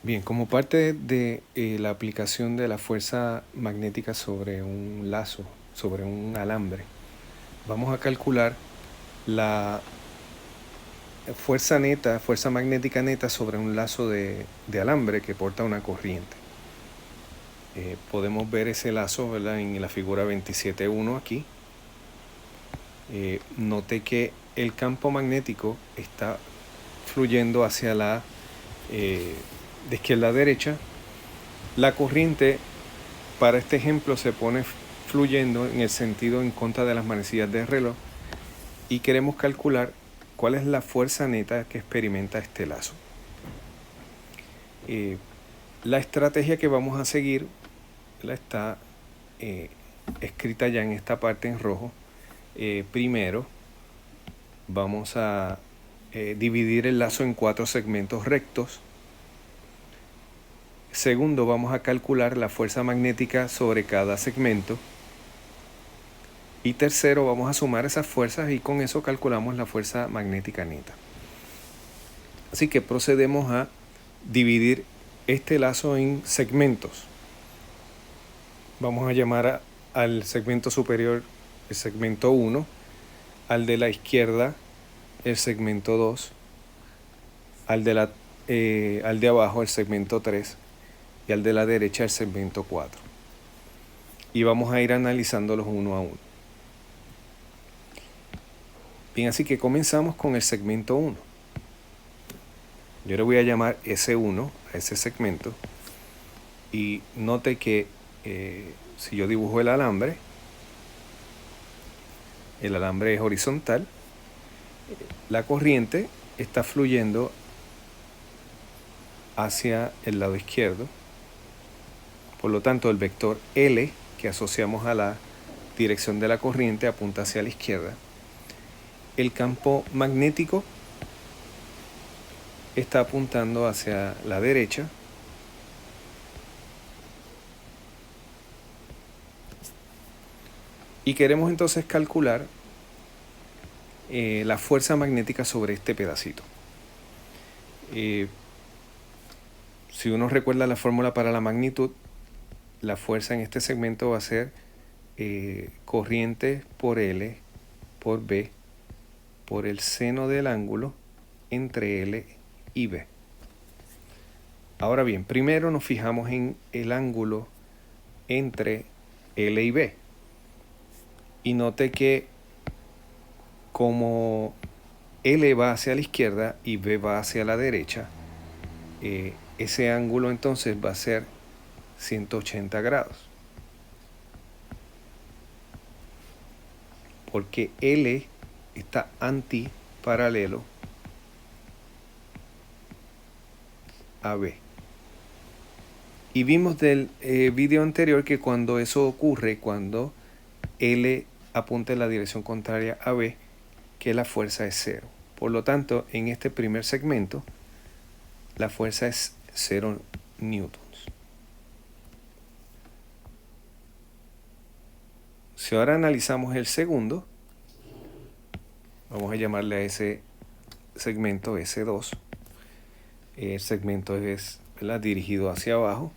Bien, como parte de la aplicación de la fuerza magnética sobre un lazo, sobre un alambre, vamos a calcular la fuerza magnética neta sobre un lazo de alambre que porta una corriente. Podemos ver ese lazo, ¿verdad?, en la figura 27.1 aquí. Note que el campo magnético está fluyendo hacia de izquierda a derecha. La corriente, para este ejemplo, se pone fluyendo en el sentido en contra de las manecillas del reloj y queremos calcular cuál es la fuerza neta que experimenta este lazo. La estrategia que vamos a seguir está escrita ya en esta parte en rojo. Primero vamos a dividir el lazo en 4 segmentos rectos. Segundo, vamos a calcular la fuerza magnética sobre cada segmento. Y tercero, vamos a sumar esas fuerzas y con eso calculamos la fuerza magnética neta. Así que procedemos a dividir este lazo en segmentos. Vamos a llamar al segmento superior el segmento 1, al de la izquierda el segmento 2, al de abajo el segmento 3 y al de la derecha el segmento 4. Y vamos a ir analizándolos uno a uno. Bien, así que comenzamos con el segmento 1. Yo le voy a llamar S1 a ese segmento. Y note que si yo dibujo el alambre es horizontal. La corriente está fluyendo hacia el lado izquierdo. Por lo tanto, el vector L que asociamos a la dirección de la corriente apunta hacia la izquierda. El campo magnético está apuntando hacia la derecha. Y queremos entonces calcular la fuerza magnética sobre este pedacito. Si uno recuerda la fórmula para la magnitud, la fuerza en este segmento va a ser corriente por L por B por el seno del ángulo entre L y B. Ahora bien, primero nos fijamos en el ángulo entre L y B. Y note que como L va hacia la izquierda y B va hacia la derecha, ese ángulo entonces va a ser 180 grados. Porque L está antiparalelo a B. Y vimos del video anterior que cuando eso ocurre, cuando L apunta en la dirección contraria a B, que la fuerza es 0. Por lo tanto, en este primer segmento, la fuerza es 0 newtons. Si ahora analizamos el segundo, vamos a llamarle a ese segmento S2. El segmento es, ¿verdad?, dirigido hacia abajo.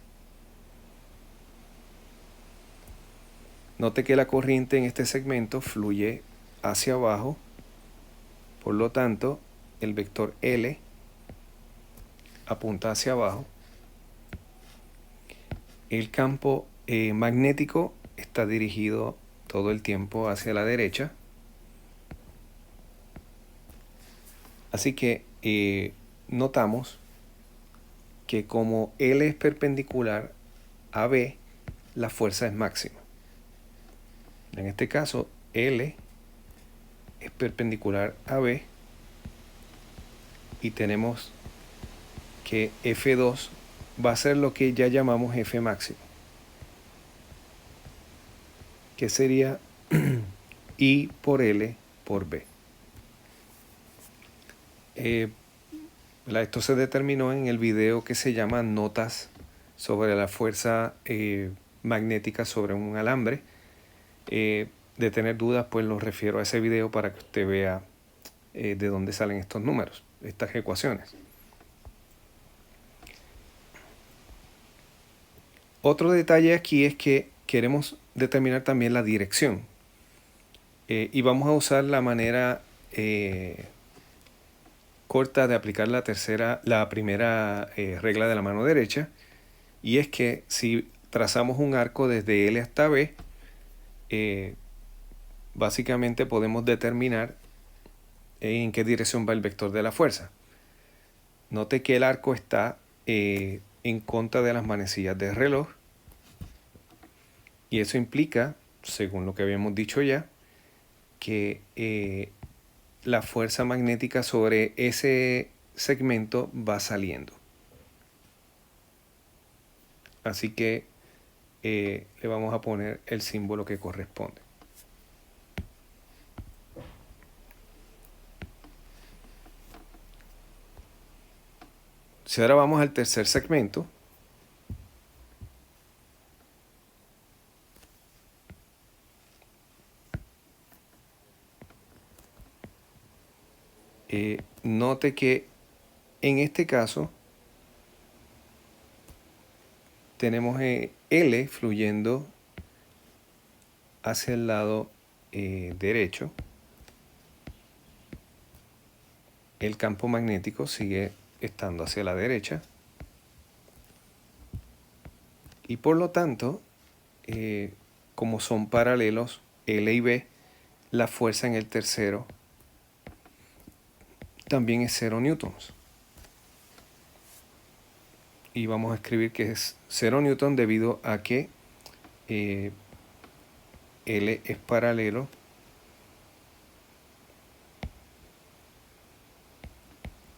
Note que la corriente en este segmento fluye hacia abajo. Por lo tanto, el vector L apunta hacia abajo. El campo magnético está dirigido todo el tiempo hacia la derecha. Así que notamos que como L es perpendicular a B, la fuerza es máxima. En este caso, L es perpendicular a B y tenemos que F2 va a ser lo que ya llamamos F máximo, que sería I por L por B. Esto se determinó en el video que se llama Notas sobre la fuerza magnética sobre un alambre. De tener dudas, pues los refiero a ese video para que usted vea de dónde salen estos números, estas ecuaciones. Otro detalle aquí es que queremos determinar también la dirección. Y vamos a usar la manera corta de aplicar la primera regla de la mano derecha. Y es que si trazamos un arco desde L hasta B, básicamente podemos determinar en qué dirección va el vector de la fuerza. Note que el arco está en contra de las manecillas del reloj. Y eso implica, según lo que habíamos dicho ya, que la fuerza magnética sobre ese segmento va saliendo. Así que le vamos a poner el símbolo que corresponde. Si ahora vamos al tercer segmento, note que en este caso tenemos L fluyendo hacia el lado derecho. El campo magnético sigue estando hacia la derecha. Y por lo tanto, como son paralelos L y B, la fuerza en el tercero también es 0 newtons. Y vamos a escribir que es 0 newton debido a que L es paralelo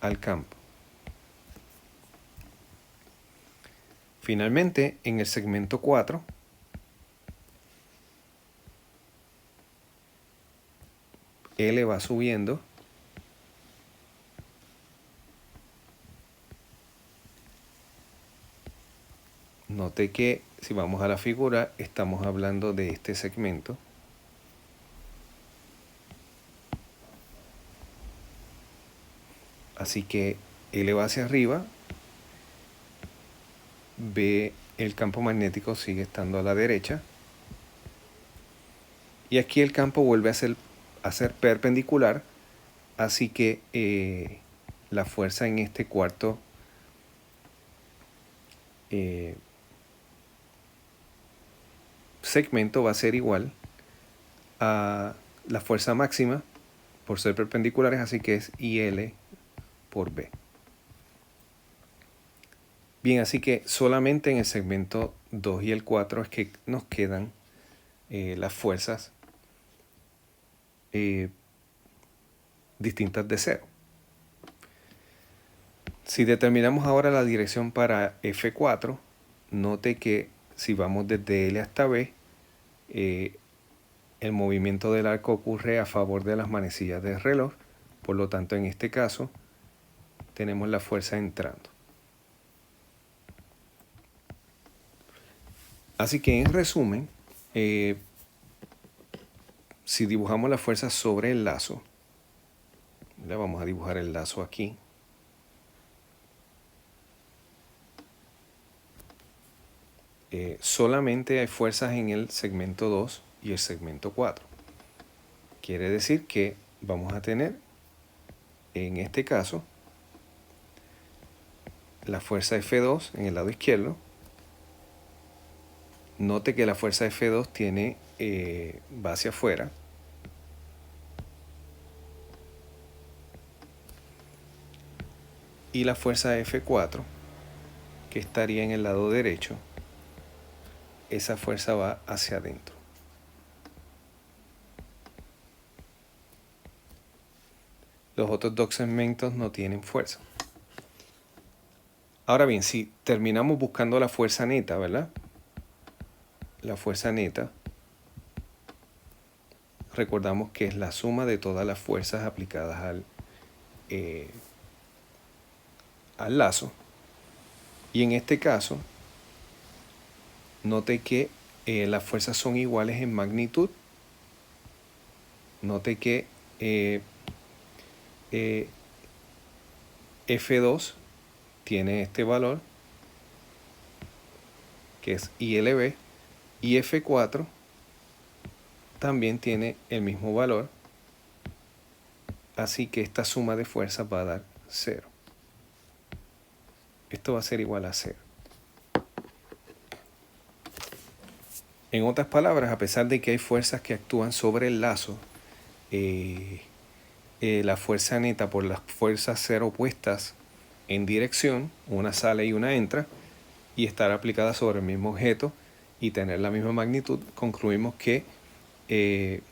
al campo. Finalmente, en el segmento 4, L va subiendo Note que si vamos a la figura, estamos hablando de este segmento. Así que L va hacia arriba, B, el campo magnético sigue estando a la derecha. Y aquí el campo vuelve a ser perpendicular, así que la fuerza en este cuarto segmento va a ser igual a la fuerza máxima por ser perpendiculares, así que es IL por B. Bien, así que solamente en el segmento 2 y el 4 es que nos quedan las fuerzas distintas de cero. Si determinamos ahora la dirección para F4, note que si vamos desde L hasta B, el movimiento del arco ocurre a favor de las manecillas del reloj. Por lo tanto, en este caso, tenemos la fuerza entrando. Así que en resumen, si dibujamos la fuerza sobre el lazo, le vamos a dibujar el lazo aquí. Solamente hay fuerzas en el segmento 2 y el segmento 4. Quiere decir que vamos a tener, en este caso, la fuerza F2 en el lado izquierdo. Note que la fuerza F2 va hacia afuera. Y la fuerza F4, que estaría en el lado derecho, esa fuerza va hacia adentro. Los otros dos segmentos no tienen fuerza. Ahora bien, si terminamos buscando la fuerza neta, ¿verdad? La fuerza neta, recordamos que es la suma de todas las fuerzas aplicadas al lazo. Y en este caso, note que las fuerzas son iguales en magnitud. Note que F2 tiene este valor que es ILB, y F4 también tiene el mismo valor, así que esta suma de fuerzas va a dar 0. Esto va a ser igual a 0. En otras palabras, a pesar de que hay fuerzas que actúan sobre el lazo, la fuerza neta por las fuerzas ser opuestas en dirección, una sale y una entra, y estar aplicada sobre el mismo objeto y tener la misma magnitud, concluimos que el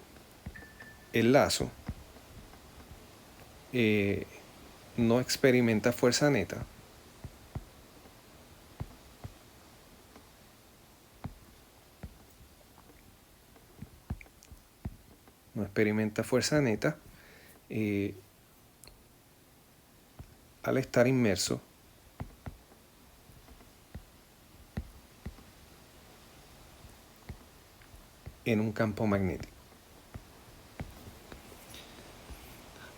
lazo no experimenta fuerza neta, al estar inmerso en un campo magnético.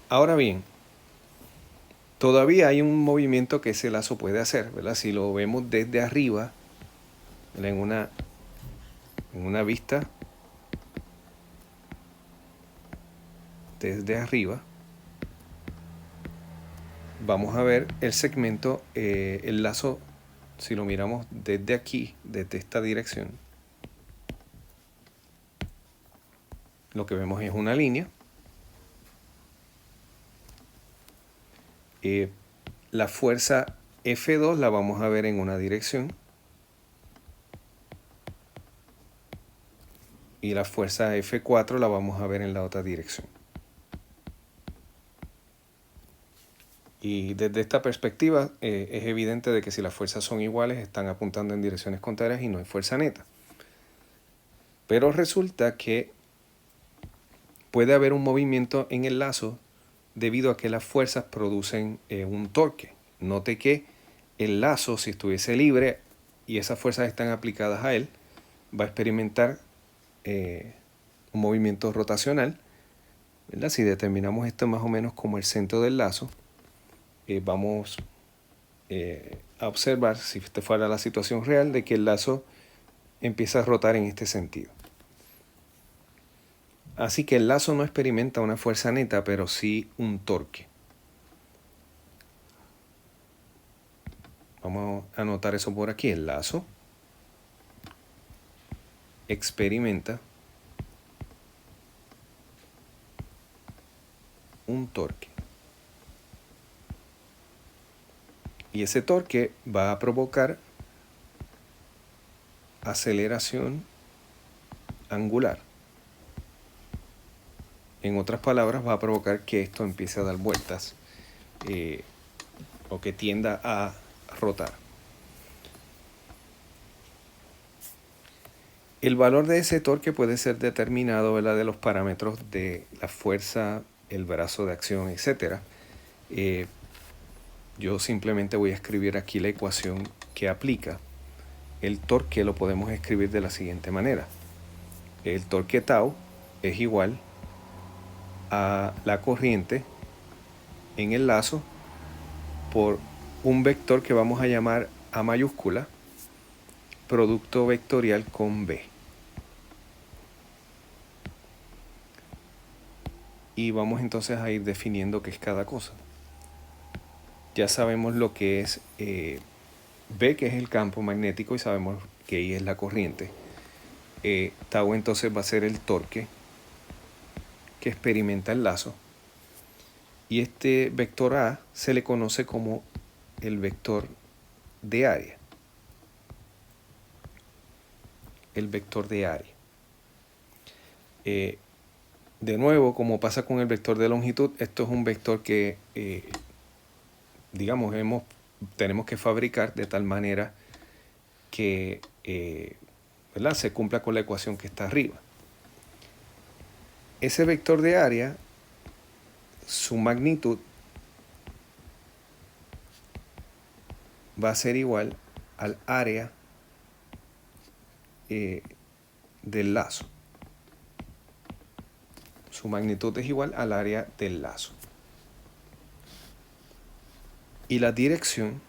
Ahora bien, todavía hay un movimiento que ese lazo puede hacer, ¿verdad? Si lo vemos desde arriba, ¿verdad? En una vista desde arriba, vamos a ver el segmento, el lazo, si lo miramos desde aquí, desde esta dirección, lo que vemos es una línea. La fuerza F2 la vamos a ver en una dirección y la fuerza F4 la vamos a ver en la otra dirección. Y desde esta perspectiva es evidente de que si las fuerzas son iguales están apuntando en direcciones contrarias y no hay fuerza neta. Pero resulta que puede haber un movimiento en el lazo debido a que las fuerzas producen un torque. Note que el lazo, si estuviese libre y esas fuerzas están aplicadas a él, va a experimentar un movimiento rotacional, ¿verdad? Si determinamos esto más o menos como el centro del lazo, vamos a observar, si esta fuera la situación real, de que el lazo empieza a rotar en este sentido. Así que el lazo no experimenta una fuerza neta, pero sí un torque. Vamos a anotar eso por aquí. El lazo experimenta un torque. Y ese torque va a provocar aceleración angular. En otras palabras, va a provocar que esto empiece a dar vueltas o que tienda a rotar. El valor de ese torque puede ser determinado, ¿verdad?, de los parámetros de la fuerza, el brazo de acción, etc. Yo simplemente voy a escribir aquí la ecuación que aplica. El torque lo podemos escribir de la siguiente manera. El torque tau es igual a la corriente en el lazo por un vector que vamos a llamar A mayúscula, producto vectorial con B. Y vamos entonces a ir definiendo qué es cada cosa. Ya sabemos lo que es B, que es el campo magnético, y sabemos que I es la corriente. Tau entonces va a ser el torque que experimenta el lazo. Y este vector A se le conoce como el vector de área. El vector de área. De nuevo, como pasa con el vector de longitud, esto es un vector que, digamos, tenemos que fabricar de tal manera que ¿verdad?, se cumpla con la ecuación que está arriba. Ese vector de área, su magnitud va a ser igual al área del lazo. Su magnitud es igual al área del lazo. Y la dirección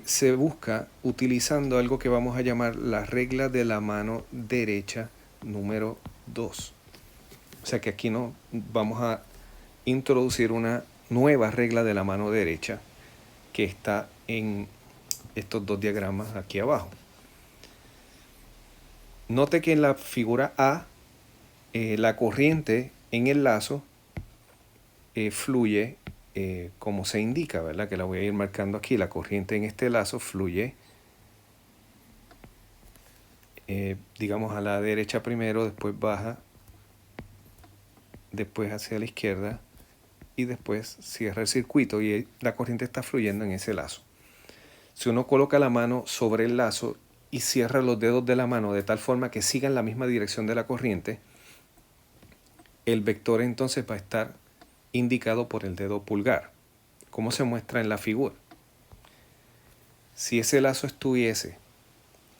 se busca utilizando algo que vamos a llamar la regla de la mano derecha número 2. O sea que aquí no vamos a introducir una nueva regla de la mano derecha que está en estos dos diagramas aquí abajo. Note que en la figura A, la corriente en el lazo fluye como se indica, ¿verdad? Que la voy a ir marcando aquí. La corriente en este lazo fluye, digamos, a la derecha primero, después baja, después hacia la izquierda y después cierra el circuito y la corriente está fluyendo en ese lazo. Si uno coloca la mano sobre el lazo y cierra los dedos de la mano de tal forma que sigan la misma dirección de la corriente, el vector entonces va a estar indicado por el dedo pulgar, como se muestra en la figura. Si ese lazo estuviese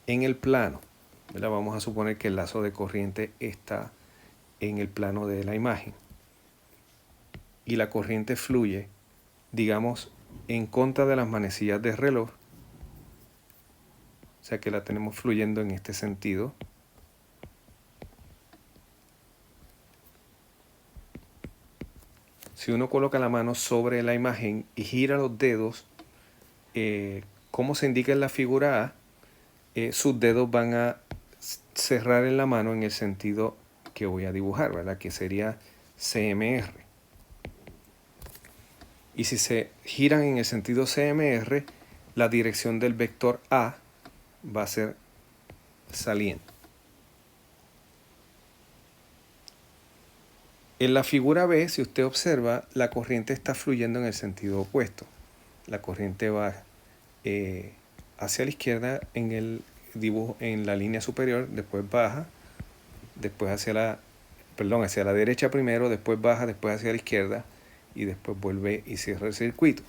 en el plano, ¿verdad? Vamos a suponer que el lazo de corriente está en el plano de la imagen y la corriente fluye, digamos, en contra de las manecillas del reloj, o sea que la tenemos fluyendo en este sentido. Si uno coloca la mano sobre la imagen y gira los dedos, como se indica en la figura A, sus dedos van a cerrar en la mano en el sentido que voy a dibujar, ¿verdad? Que sería CMR. Y si se giran en el sentido CMR, la dirección del vector A va a ser saliente. En la figura B, si usted observa, la corriente está fluyendo en el sentido opuesto. La corriente va hacia la izquierda en el dibujo, en la línea superior, después baja, después hacia la derecha primero, después baja, después hacia la izquierda y después vuelve y cierra el circuito.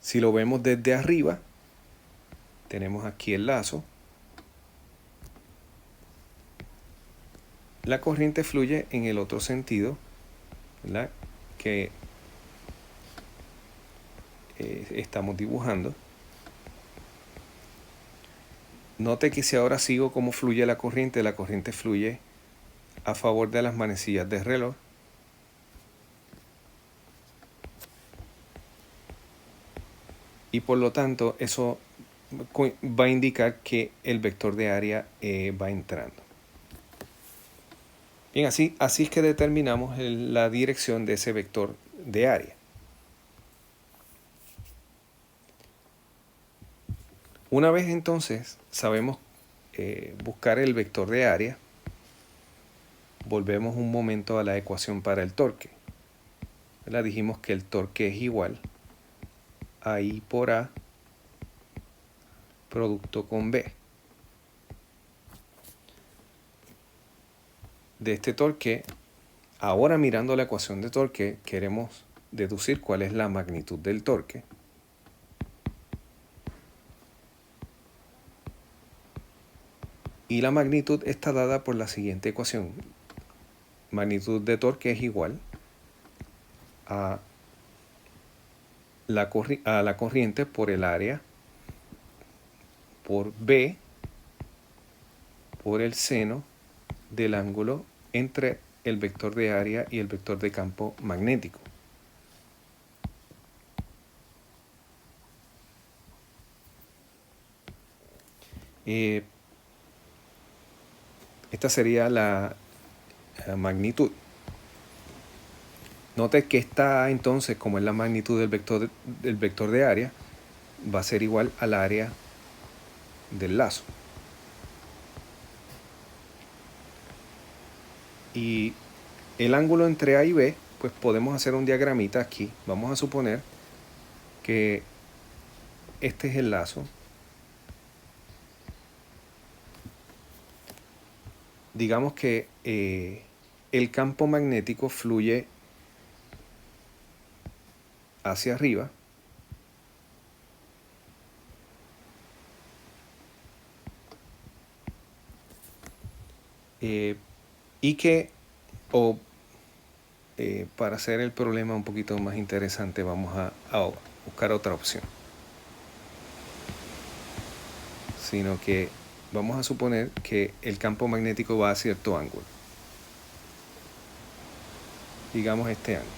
Si lo vemos desde arriba, tenemos aquí el lazo. La corriente fluye en el otro sentido, ¿verdad? Que estamos dibujando. Note que si ahora sigo cómo fluye la corriente fluye a favor de las manecillas del reloj. Y por lo tanto eso va a indicar que el vector de área va entrando. Bien, así es que determinamos la dirección de ese vector de área. Una vez entonces sabemos buscar el vector de área, volvemos un momento a la ecuación para el torque. ¿Verdad? Dijimos que el torque es igual a I por A producto con B. De este torque, ahora mirando la ecuación de torque, queremos deducir cuál es la magnitud del torque. Y la magnitud está dada por la siguiente ecuación. Magnitud de torque es igual a la corriente por el área por B por el seno del ángulo entre el vector de área y el vector de campo magnético. Esta sería la magnitud. Note que esta entonces, como es la magnitud del vector de área, va a ser igual al área del lazo. Y el ángulo entre A y B, pues podemos hacer un diagramita aquí. Vamos a suponer que este es el lazo. Digamos que el campo magnético fluye hacia arriba. Y que, para hacer el problema un poquito más interesante, vamos a buscar otra opción, sino que vamos a suponer que el campo magnético va a cierto ángulo, digamos este ángulo.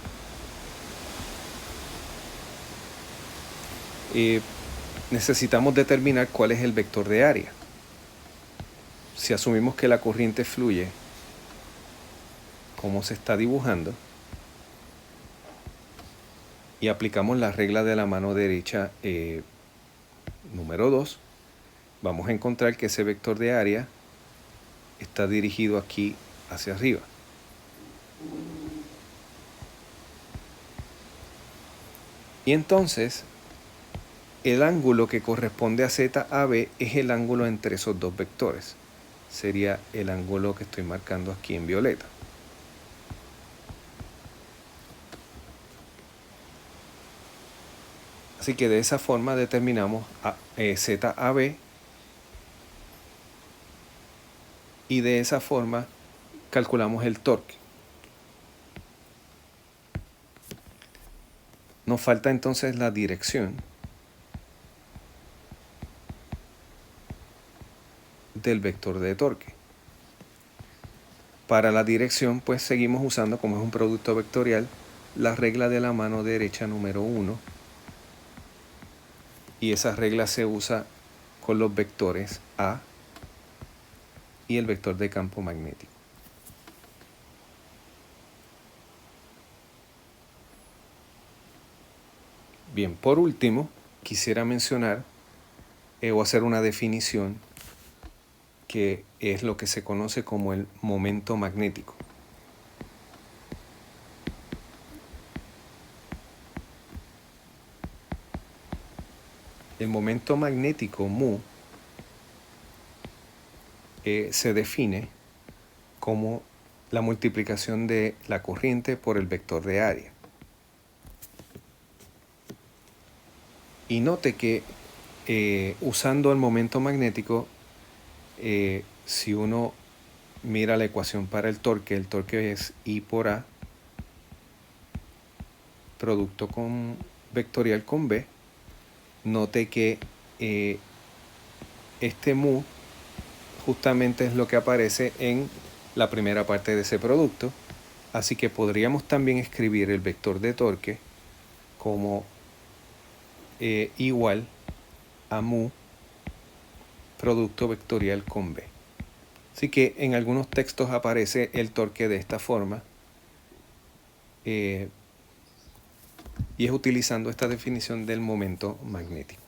Necesitamos determinar cuál es el vector de área. Si asumimos que la corriente fluye como se está dibujando y aplicamos la regla de la mano derecha número 2, vamos a encontrar que ese vector de área está dirigido aquí hacia arriba. Y entonces el ángulo que corresponde a ZAB es el ángulo entre esos dos vectores. Sería el ángulo que estoy marcando aquí en violeta. Así que de esa forma determinamos ZAB y de esa forma calculamos el torque. Nos falta entonces la dirección del vector de torque. Para la dirección, pues seguimos usando, como es un producto vectorial, la regla de la mano derecha número 1. Y esa regla se usa con los vectores A y el vector de campo magnético. Bien, por último, quisiera mencionar o hacer una definición que es lo que se conoce como el momento magnético. El momento magnético mu se define como la multiplicación de la corriente por el vector de área. Y note que usando el momento magnético, si uno mira la ecuación para el torque es I por A, producto con vectorial con B. Note que este mu justamente es lo que aparece en la primera parte de ese producto, así que podríamos también escribir el vector de torque como igual a mu producto vectorial con B. Así que en algunos textos aparece el torque de esta forma y es utilizando esta definición del momento magnético.